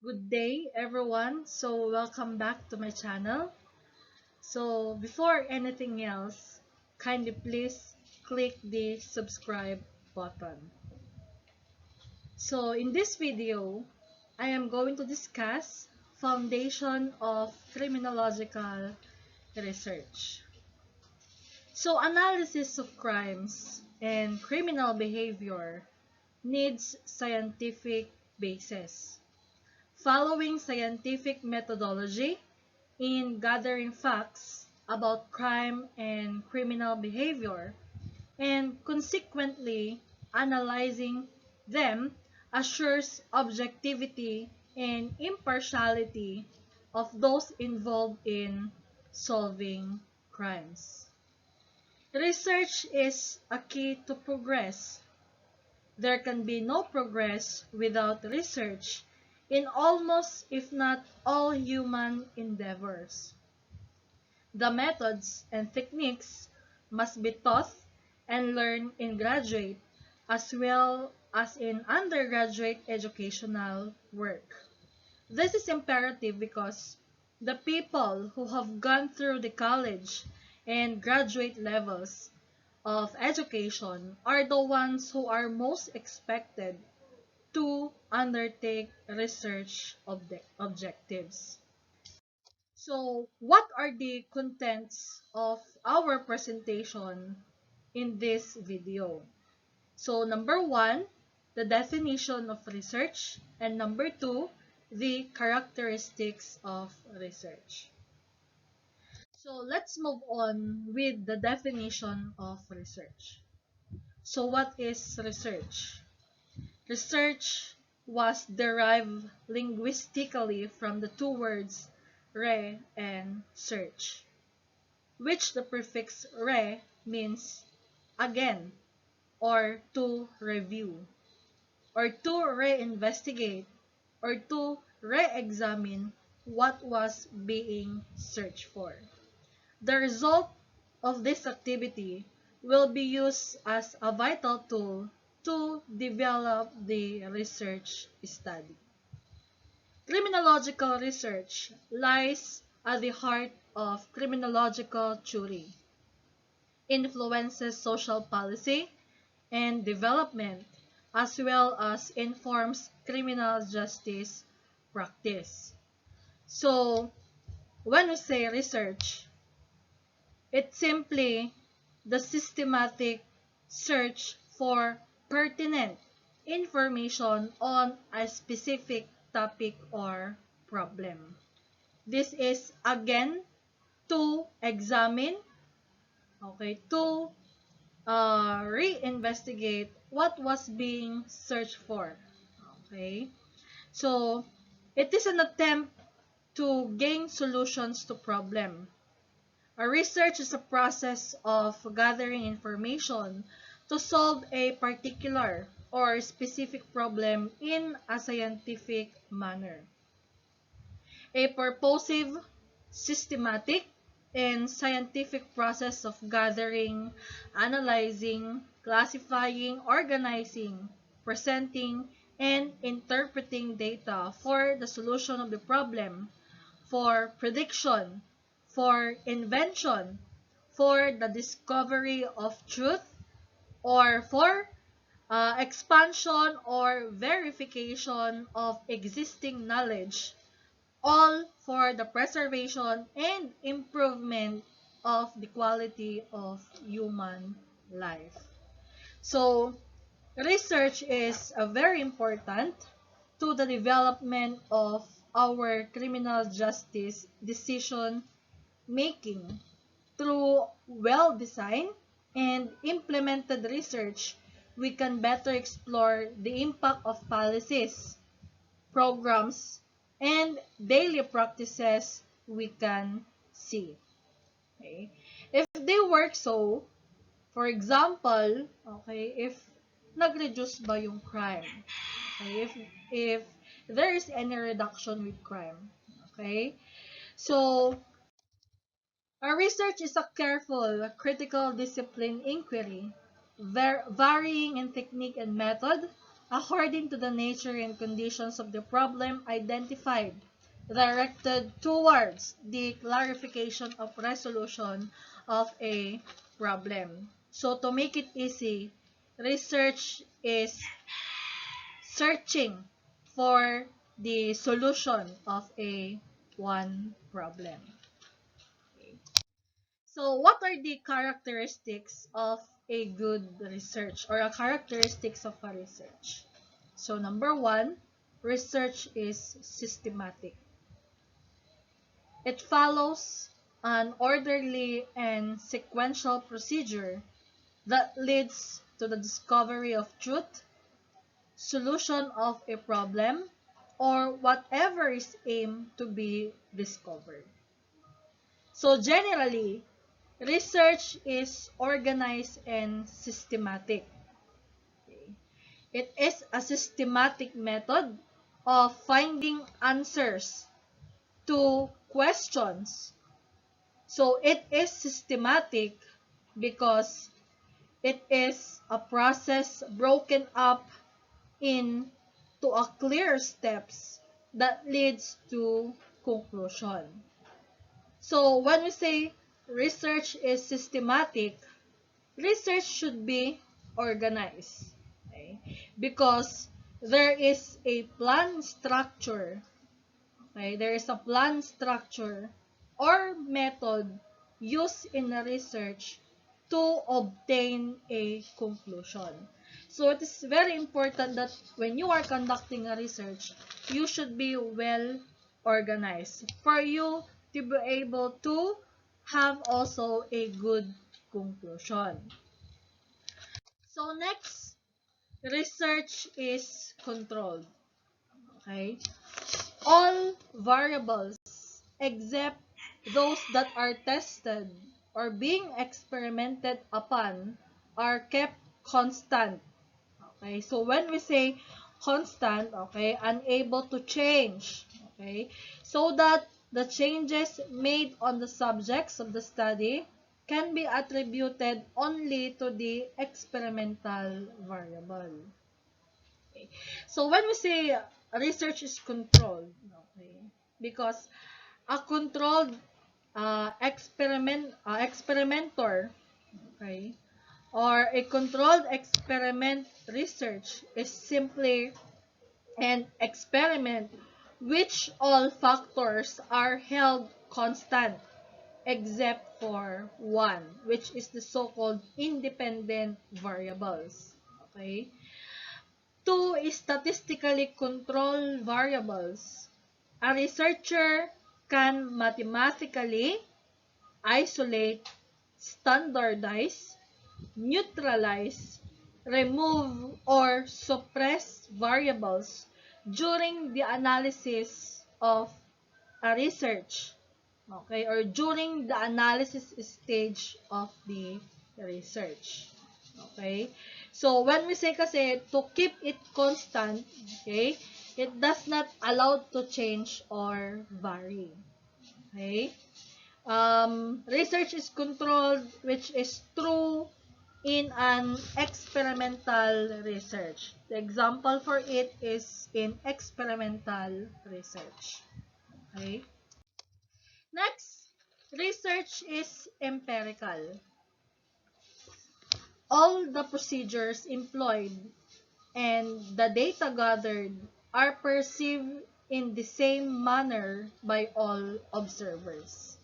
Good day, everyone. Welcome back to my channel. Before anything else, kindly please click the subscribe button. In this video, I am going to discuss foundation of criminological research. Analysis of crimes and criminal behavior needs scientific basis. Following scientific methodology in gathering facts about crime and criminal behavior, and consequently analyzing them assures objectivity and impartiality of those involved in solving crimes. Research is a key to progress. There can be no progress without research in almost, if not all, human endeavors. The methods and techniques must be taught and learned in graduate as well as in undergraduate educational work. This is imperative because the people who have gone through the college and graduate levels of education are the ones who are most expected to undertake research objectives. What are the contents of our presentation in this video? Number one, the definition of research, and number two, the characteristics of research. Let's move on with the definition of research. What is research? Research was derived linguistically from the two words re and search, which the prefix re means again, or to review, or to reinvestigate, or to re-examine what was being searched for. The result of this activity will be used as a vital tool to develop the research study. Criminological research lies at the heart of criminological theory, influences social policy and development, as well as informs criminal justice practice. When we say research, it's simply the systematic search for pertinent information on a specific topic or problem. This is again to examine, to reinvestigate what was being searched for. Okay, so it is an attempt to gain solutions to problem. A research is a process of gathering information to solve a particular or specific problem in a scientific manner. A purposive, systematic, and scientific process of gathering, analyzing, classifying, organizing, presenting, and interpreting data for the solution of the problem, for prediction, for invention, for the discovery of truth, or for expansion or verification of existing knowledge, all for the preservation and improvement of the quality of human life. So, research is very important to the development of our criminal justice decision making. Through well-designed and implemented research, we can better explore the impact of policies, programs, and daily practices we can see. Okay? If they work so, for example, if nag-reduce ba yung crime? Okay? If there is any reduction with crime. Okay? So, our research is a careful, critical discipline inquiry, varying in technique and method, according to the nature and conditions of the problem identified, directed towards the clarification of resolution of a problem. So to make it easy, research is searching for the solution of a one problem. So what are the characteristics of a good research or a characteristics of a research? So number one, research is systematic. It follows an orderly and sequential procedure that leads to the discovery of truth, solution of a problem, or whatever is aimed to be discovered. So generally, research is organized and systematic. It is a systematic method of finding answers to questions. So it is systematic because it is a process broken up into a clear steps that leads to conclusion. So when we say research is systematic, research should be organized. Okay? Because there is a plan structure. Okay? There is a plan structure or method used in the research to obtain a conclusion. So it is very important that when you are conducting a research, you should be well organized for you to be able to have also a good conclusion. So next, research is controlled. Okay? All variables except those that are tested or being experimented upon are kept constant. Okay? So when we say constant, okay, unable to change, okay, so that the changes made on the subjects of the study can be attributed only to the experimental variable. Okay. So when we say research is controlled, okay, because a controlled experimenter, okay, or a controlled experiment research is simply an experiment which all factors are held constant except for one, which is the so-called independent variables. Okay? To statistically control variables, a researcher can mathematically isolate, standardize, neutralize, remove, or suppress variables during the analysis of a research, okay, or during the analysis stage of the research. Okay? So, when we say kasi to keep it constant, okay, it does not allow to change or vary. Okay? Research is controlled, which is true in an experimental research. The example for it is in experimental research. Okay? Next, research is empirical. All the procedures employed and the data gathered are perceived in the same manner by all observers.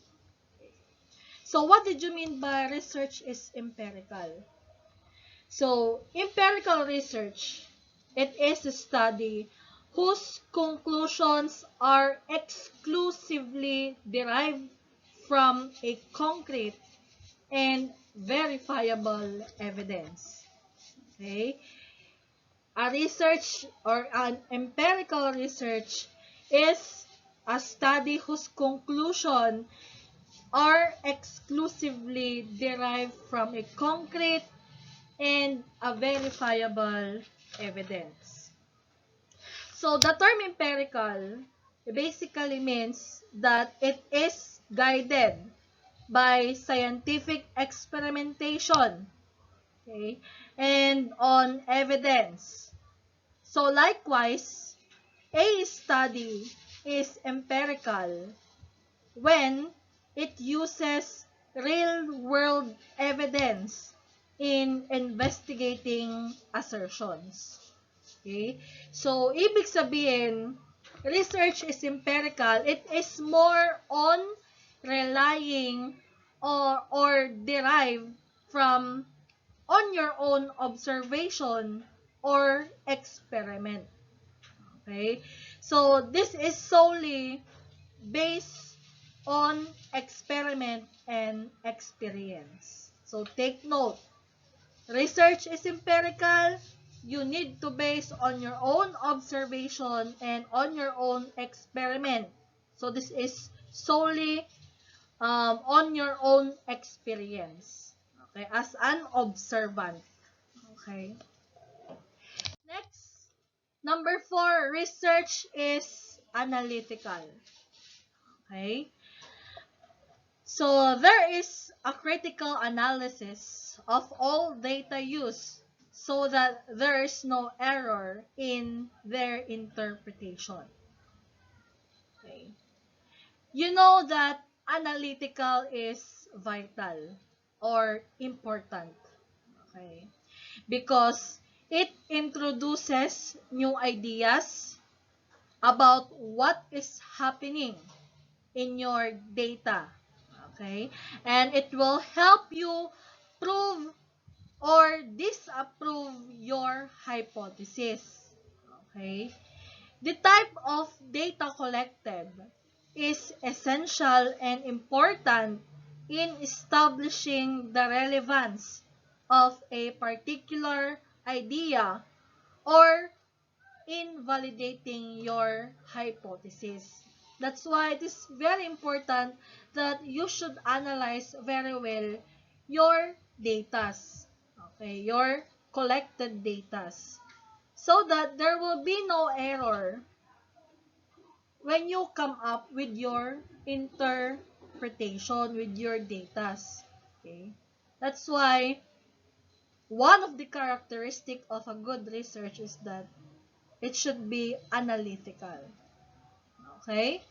So what did you mean by research is empirical? So empirical research, it is a study whose conclusions are exclusively derived from a concrete and verifiable evidence. Okay? A research or an empirical research is a study whose conclusion are exclusively derived from a concrete and a verifiable evidence. So the term empirical basically means that it is guided by scientific experimentation, okay, and on evidence. So likewise, a study is empirical when it uses real-world evidence in investigating assertions. Okay? So, ibig sabihin, research is empirical. It is more on relying or derived from on your own observation or experiment. Okay? So, this is solely based on experiment and experience. So, take note. Research is empirical. You need to base on your own observation and on your own experiment. So, this is solely on your own experience. Okay, as an observant. Okay. Next, number 4, research is analytical. Okay. So, there is a critical analysis of all data used so that there is no error in their interpretation. Okay. You know that analytical is vital or important. Okay. Because it introduces new ideas about what is happening in your data. Okay? And it will help you prove or disapprove your hypothesis. Okay? The type of data collected is essential and important in establishing the relevance of a particular idea or in validating your hypothesis. That's why it is very important that you should analyze very well your datas, okay, your collected datas, so that there will be no error when you come up with your interpretation with your datas. Okay? That's why one of the characteristics of a good research is that it should be analytical. Okay?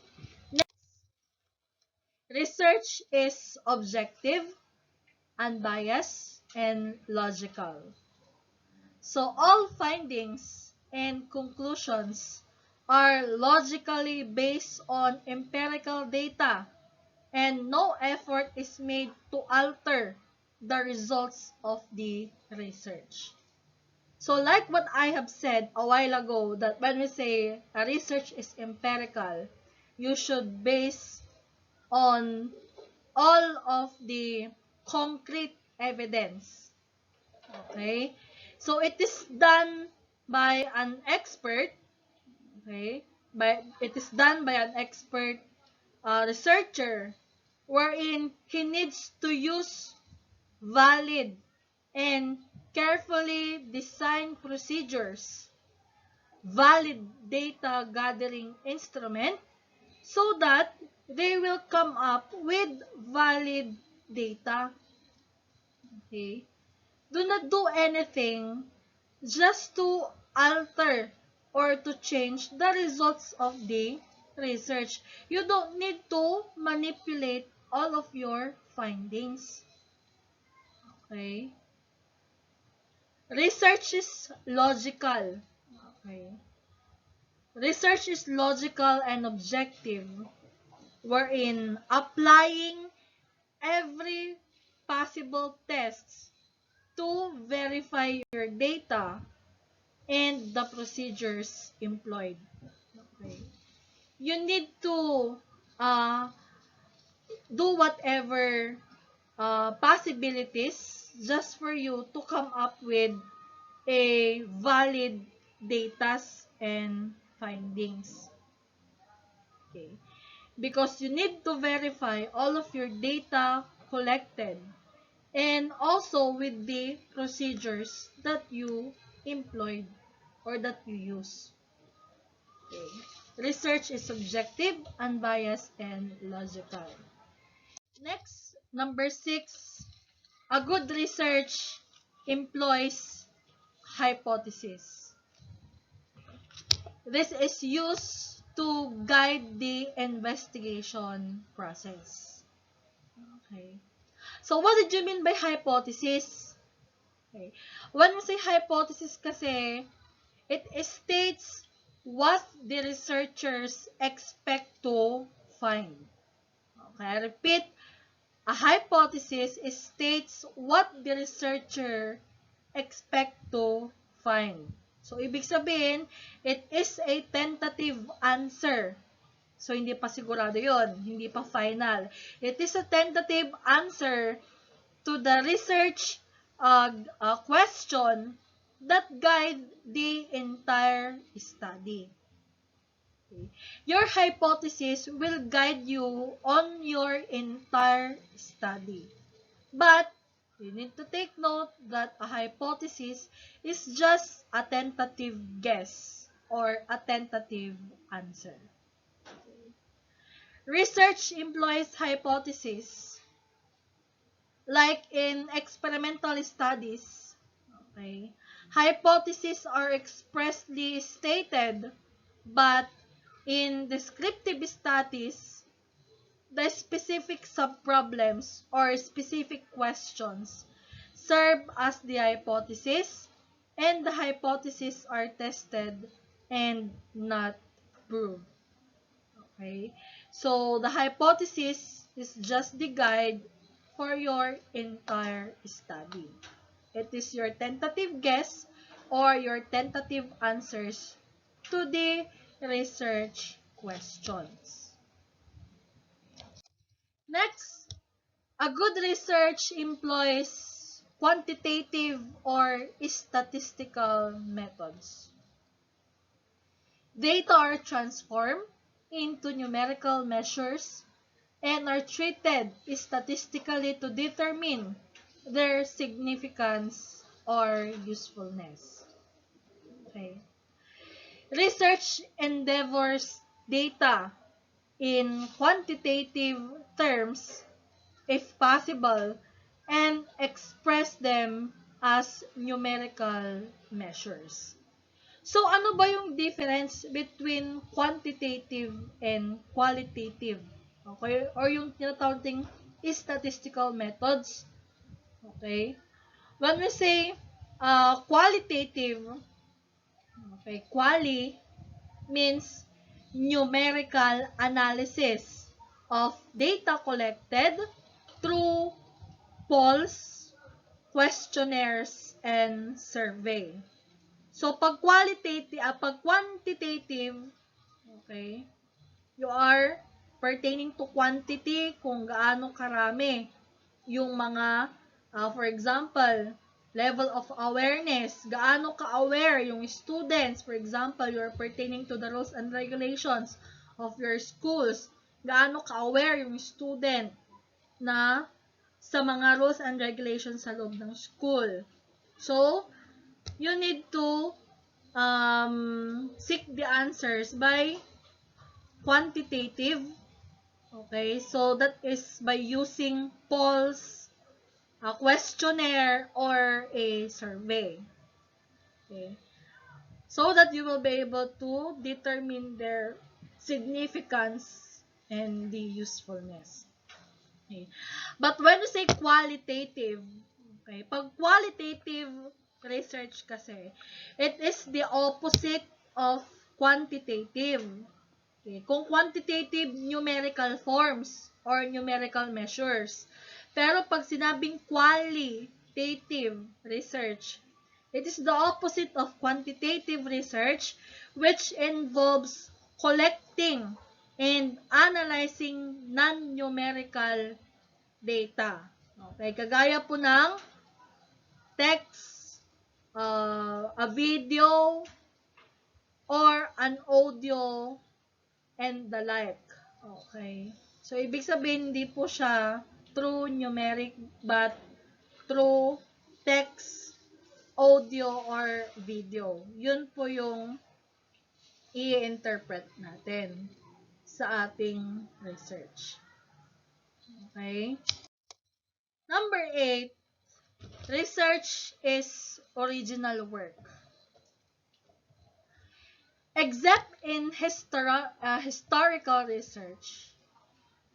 Research is objective, unbiased, and logical. So all findings and conclusions are logically based on empirical data, and no effort is made to alter the results of the research. So like what I have said a while ago, that when we say a research is empirical, you should base on all of the concrete evidence. Okay? So it is done by an expert, okay? It is done by an expert researcher wherein he needs to use valid and carefully designed procedures, valid data gathering instrument, so that they will come up with valid data. Okay? Do not do anything just to alter or to change the results of the research. You don't need to manipulate all of your findings. Okay? Research is logical. Okay? Research is logical and objective, wherein applying every possible tests to verify your data and the procedures employed. Okay. You need to uh, do whatever possibilities just for you to come up with a valid data and findings. Okay. Because you need to verify all of your data collected and also with the procedures that you employed or that you use. Okay. Research is subjective, unbiased, and logical. Next, number 6, a good research employs hypothesis. This is used to guide the investigation process. Okay. So, what did you mean by hypothesis? Okay. When we say hypothesis kasi, it states what the researchers expect to find. Okay, I repeat, a hypothesis states what the researcher expect to find. So, ibig sabihin, it is a tentative answer. So, hindi pa sigurado yon, hindi pa final. It is a tentative answer to the research question that guide the entire study. Okay. Your hypothesis will guide you on your entire study. But you need to take note that a hypothesis is just a tentative guess or a tentative answer. Research employs hypothesis like in experimental studies. Okay. Hypotheses are expressly stated, but in descriptive studies, the specific subproblems or specific questions serve as the hypothesis, and the hypotheses are tested and not proved. Okay? So, the hypothesis is just the guide for your entire study. It is your tentative guess or your tentative answers to the research questions. Next, a good research employs quantitative or statistical methods. Data are transformed into numerical measures and are treated statistically to determine their significance or usefulness. Okay. Research endeavors data in quantitative terms, if possible, and express them as numerical measures. So, ano ba yung difference between quantitative and qualitative? Okay? Or yung tinatawag ting statistical methods. Okay? When we say qualitative, okay, quali means numerical analysis of data collected through polls, questionnaires, and survey. So, pag quantitative, okay, you are pertaining to quantity, kung gaano karami yung mga, for example, level of awareness, gaano ka-aware yung students, for example, you're pertaining to the rules and regulations of your schools, gaano ka-aware yung student na sa mga rules and regulations sa loob ng school. So, you need to seek the answers by quantitative. Okay, so that is by using polls, a questionnaire, or a survey. Okay, so that you will be able to determine their significance and the usefulness. Okay. But when you say qualitative, okay, pag qualitative research kasi, it is the opposite of quantitative. Okay. Kung quantitative, numerical forms or numerical measures. Pero pag sinabing qualitative research, it is the opposite of quantitative research, which involves collecting and analyzing non-numerical data. Okay, kagaya po ng text, a video, or an audio, and the like. Okay. So, ibig sabihin, hindi po siya true numeric, but true text, audio, or video. Yun po yung i-interpret natin sa ating research. Okay? Number 8, research is original work. Except in historical research,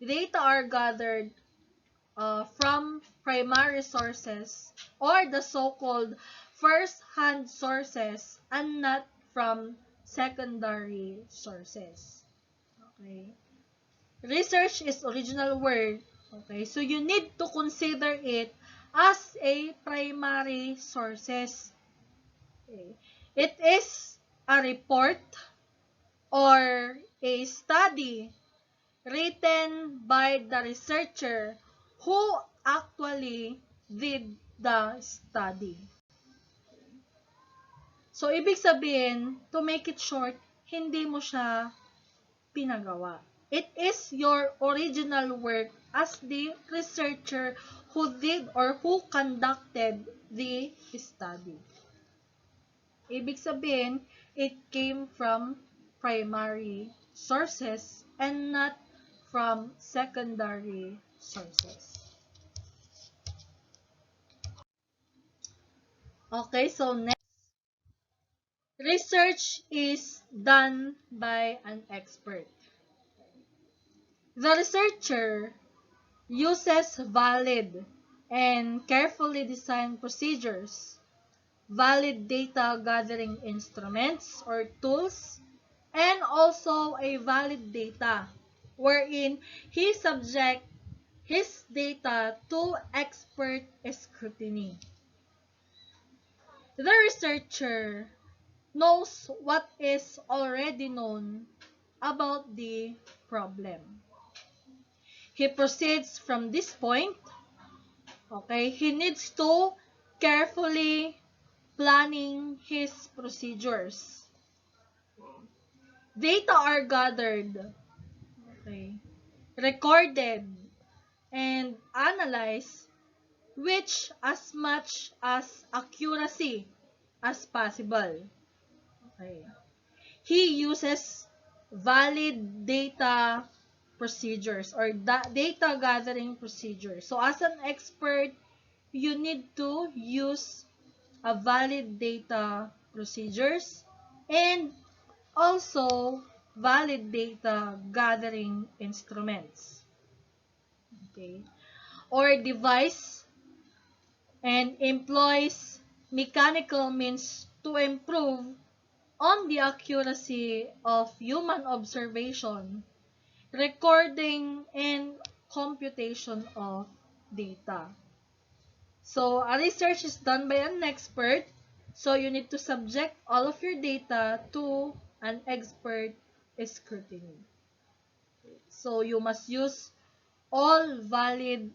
data are gathered from primary sources or the so-called first-hand sources and not from secondary sources. Okay. Research is original word. Okay. So you need to consider it as a primary sources. Okay. It is a report or a study written by the researcher who actually did the study. So, ibig sabihin, to make it short, hindi mo siya pinagawa. It is your original work as the researcher who did or who conducted the study. Ibig sabihin, it came from primary sources and not from secondary sources. Okay, so next, research is done by an expert. The researcher uses valid and carefully designed procedures, valid data gathering instruments or tools, and also a valid data wherein he subject his data to expert scrutiny. The researcher knows what is already known about the problem. He proceeds from this point. Okay, he needs to carefully planning his procedures. Data are gathered, okay, recorded, and analyzed which as much as accuracy as possible. Okay. He uses valid data procedures or data gathering procedures. So as an expert, you need to use a valid data procedures and also valid data gathering instruments. Okay. Or device and employs mechanical means to improve on the accuracy of human observation, recording, and computation of data. So, a research is done by an expert, so you need to subject all of your data to an expert scrutiny. So, you must use all valid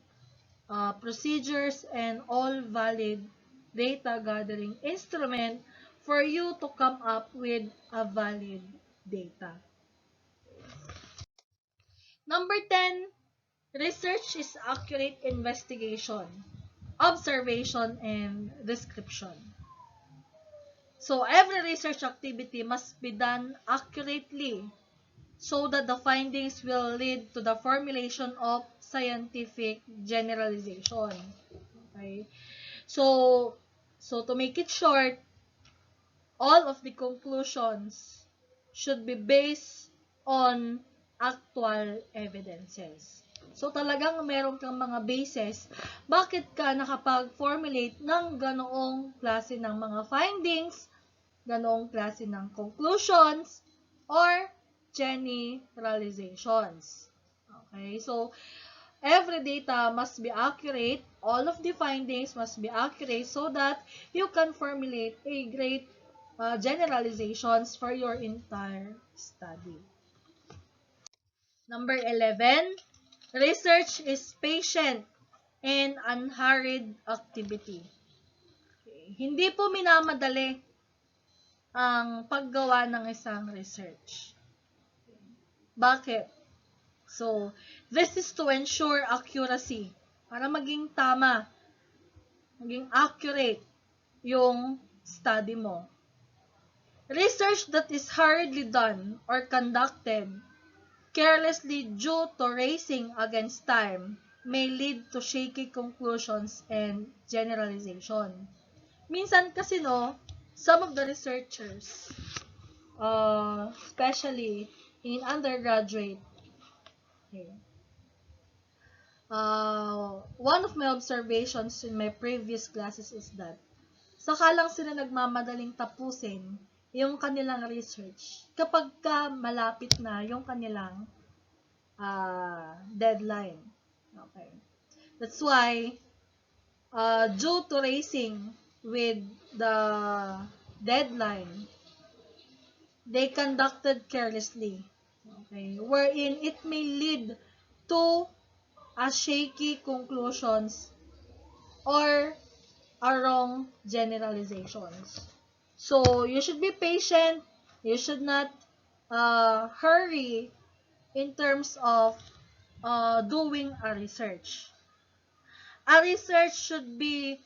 procedures and all valid data gathering instrument for you to come up with a valid data. Number 10, research is accurate investigation, observation, and description. So every research activity must be done accurately so that the findings will lead to the formulation of scientific generalization. Okay? So to make it short, all of the conclusions should be based on actual evidences. So, talagang meron kang mga basis bakit ka nakapag-formulate ng ganoong klase ng mga findings, ganoong klase ng conclusions, or generalizations. Okay? So, every data must be accurate. All of the findings must be accurate so that you can formulate a great generalizations for your entire study. Number 11, research is patient and unhurried activity. Okay. Hindi po minamadali ang paggawa ng isang research. Bakit? So, this is to ensure accuracy. Para maging tama, maging accurate yung study mo. Research that is hurriedly done or conducted carelessly due to racing against time may lead to shaky conclusions and generalization. Minsan kasi no, some of the researchers, especially in undergraduate. Okay. One of my observations in my previous classes is that saka lang sila nagmamadaling tapusin yung kanilang research kapag ka malapit na yung kanilang deadline. Okay. That's why, due to racing with the deadline, they conducted carelessly. Okay. Wherein it may lead to a shaky conclusions or a wrong generalizations. So, you should be patient. You should not hurry in terms of doing a research. A research should be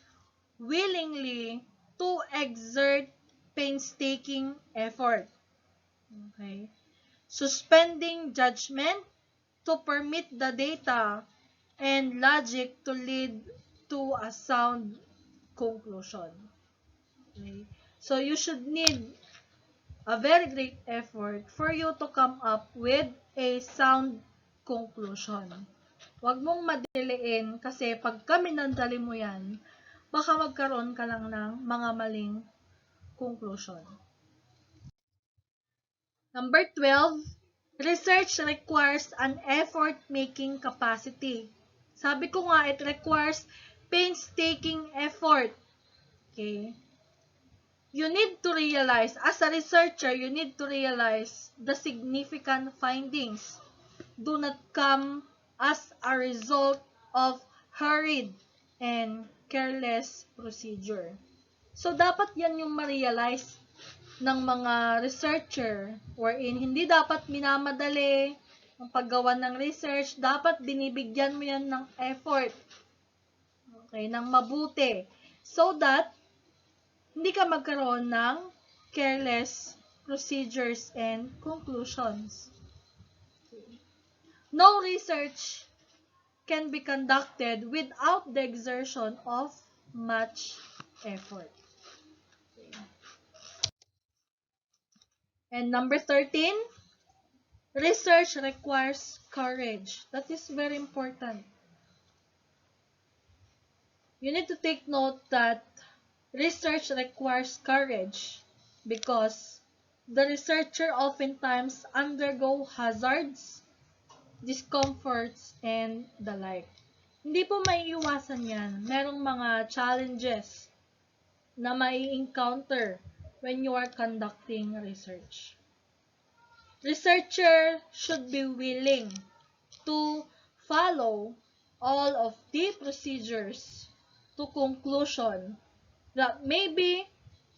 willingly to exert painstaking effort. Okay? Suspending judgment to permit the data and logic to lead to a sound conclusion. Okay? So, you should need a very great effort for you to come up with a sound conclusion. Huwag mong madiliin kasi pag minandali mo yan, baka magkaroon ka lang ng mga maling conclusion. Number 12, research requires an effort-making capacity. Sabi ko nga, it requires painstaking effort. Okay? You need to realize, as a researcher, you need to realize the significant findings do not come as a result of hurried and careless procedure. So, dapat yan yung ma-realize ng mga researcher wherein hindi dapat minamadali ang paggawa ng research, dapat binibigyan mo yan ng effort. Okay, ng mabuti. So that hindi ka magkaroon ng careless procedures and conclusions. No research can be conducted without the exertion of much effort. And number 13, research requires courage. That is very important. You need to take note that research requires courage because the researcher oftentimes undergo hazards, discomforts, and the like. Hindi po maiiwasan yan. Merong mga challenges na mai-encounter when you are conducting research. Researcher should be willing to follow all of the procedures to conclusion that may be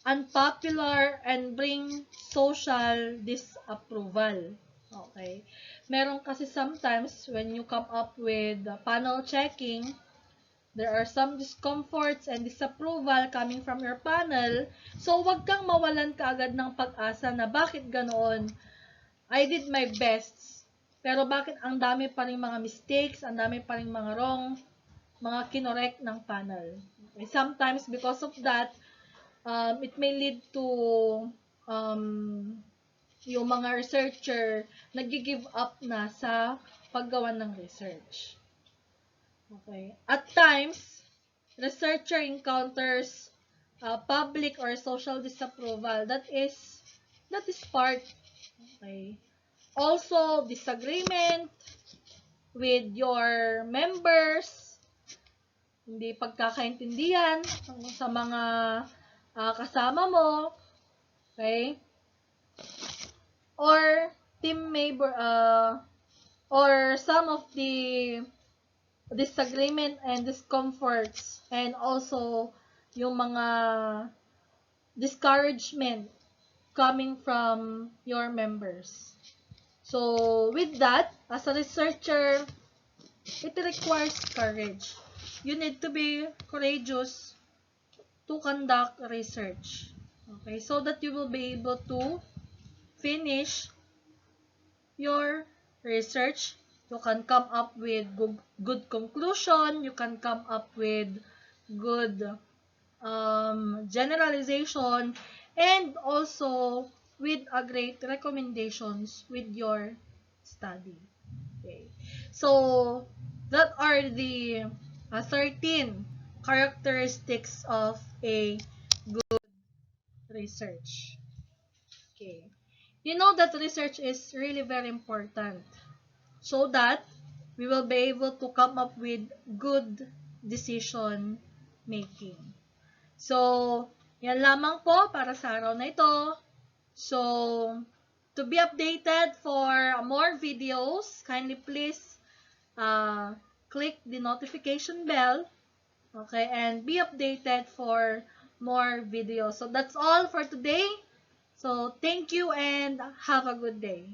unpopular and bring social disapproval. Okay? Meron kasi sometimes when you come up with panel checking, there are some discomforts and disapproval coming from your panel. So, wag kang mawalan kaagad ng pag-asa na bakit ganoon. I did my best. Pero bakit ang dami pa rin mga mistakes, ang dami pa rin mga wrong, mga kinorek ng panel. Okay? Sometimes, because of that, it may lead to yung mga researcher nag-give up na sa paggawa ng research. Okay. At times, researcher encounters public or social disapproval. That is part. Okay. Also, disagreement with your members, hindi pagkakaintindihan sa mga kasama mo, okay? Or team member, or some of the disagreement and discomforts, and also yung mga discouragement coming from your members. So, with that, as a researcher, it requires courage. You need to be courageous to conduct research. Okay, so that you will be able to finish your research. You can come up with good conclusion. You can come up with good generalization, and also with a great recommendations with your study. Okay. So, that are the 13 characteristics of a good research. Okay. You know that research is really very important so that we will be able to come up with good decision making. So, yan lamang po para sa araw na ito. So, to be updated for more videos, kindly please click the notification bell, okay, and be updated for more videos. So, that's all for today. So, thank you and have a good day.